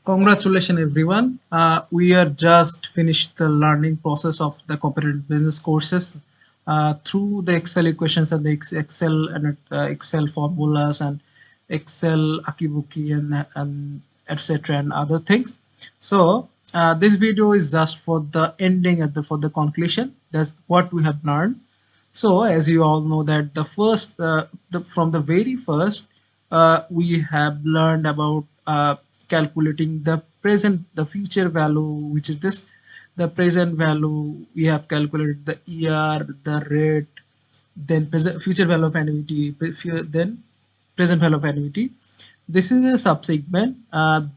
Congratulations, everyone. We are just finished the learning process of the corporate business courses through the Excel equations and the Excel and Excel formulas and Excel akibuki and etc. and other things. So this video is just for the ending at the for the conclusion. That's what we have learned. So, as you all know, that from the very first, we have learned about calculating the future value, which is this, the present value. We have calculated the year, the rate, then present future value of annuity, then present value of annuity. This is a subsegment.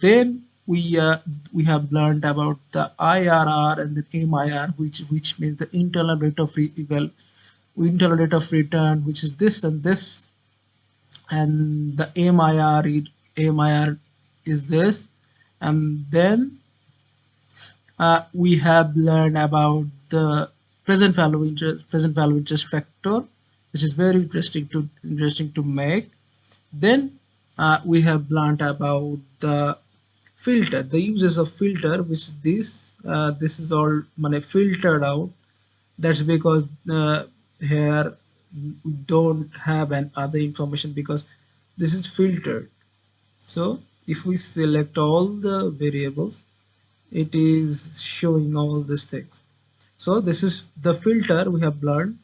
Then we have learned about the IRR and the MIR, which means the internal rate of internal rate of return, which is this and this, and the MIR is this, and then we have learned about the present value interest factor, which is very interesting to make. Then we have learned about the uses of filter, which this is all filtered out. That's because here we don't have an other information because this is filtered. So if we select all the variables, it is showing all these things. So this is the filter we have learned,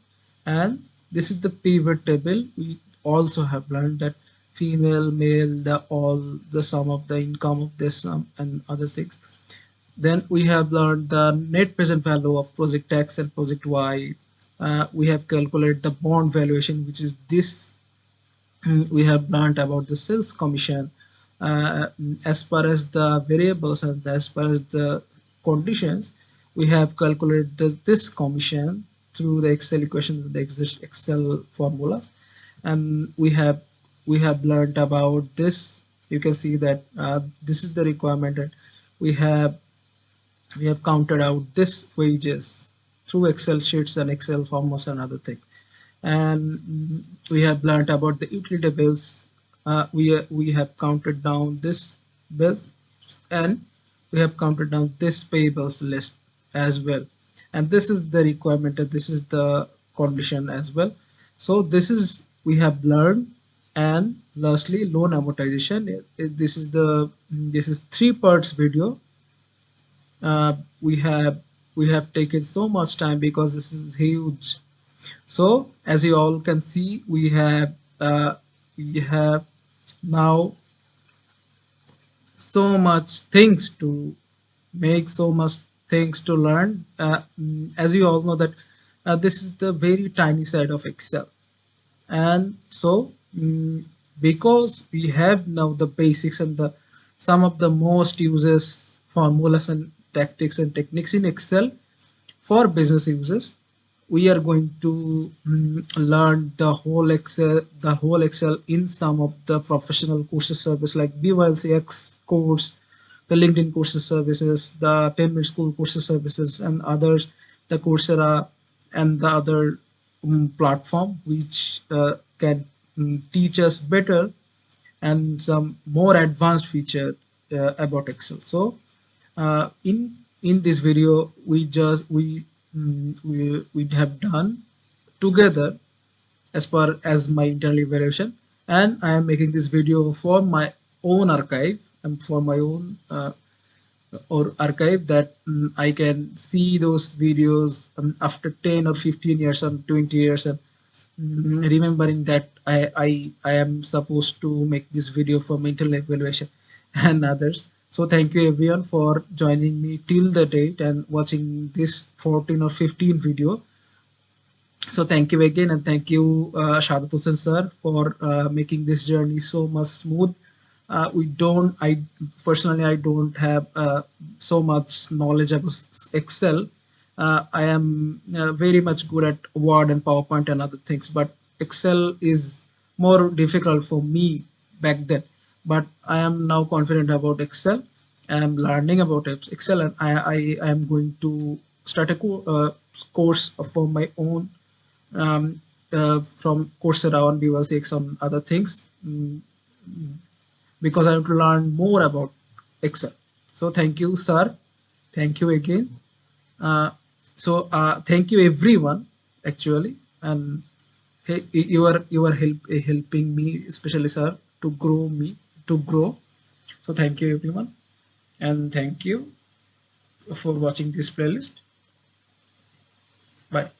and this is the pivot table. We also have learned that female, male, the all the sum of the income of this sum and other things. Then we have learned the net present value of project X and project Y. We have calculated the bond valuation, which is this. We have learned about the sales commission. As far as the variables and as far as the conditions, we have calculated this commission through the Excel equation, the Excel formulas, and we have learned about this. You can see that this is the requirement, and we have we have counted out this wages through Excel sheets and Excel formulas and other things. And we have learned about the utility bills. We have counted down this bills, and we have counted down this payables list as well. And this is the requirement, and this is the condition as well. So this is we have learned. And lastly, loan amortization. This is three parts video. uh, we have we have taken so much time because this is huge. So as you all can see, we have now so much things to make, so much things to learn. As you all know that this is the very tiny side of Excel. And so because we have now the basics and the some of the most uses formulas and tactics and techniques in Excel for business users, we are going to learn the whole Excel in some of the professional courses service like BYLCX course, the LinkedIn courses services, the 10 minute school courses services, and others, the Coursera and the other platform which can teach us better and some more advanced feature about Excel. So in this video, we have done together as far as my internal evaluation, and I am making this video for my own archive and for my own or archive that I can see those videos after 10 or 15 years or 20 years, and remembering that I am supposed to make this video for my internal evaluation and others. So thank you everyone for joining me till the date and watching this 14 or 15 video. So thank you again, and thank you Sharat Hussain sir for making this journey so much smooth. I personally I don't have so much knowledge about Excel. I am very much good at Word and PowerPoint and other things, but Excel is more difficult for me back then. But I am now confident about Excel. I am learning about Excel, and I am going to start a course for my own from Coursera on BYCX on other things, because I have to learn more about Excel. So thank you, sir. Thank you again. Uh, thank you everyone actually, and you are helping me, especially sir, to grow me to grow. So thank you everyone, and thank you for watching this playlist. Bye.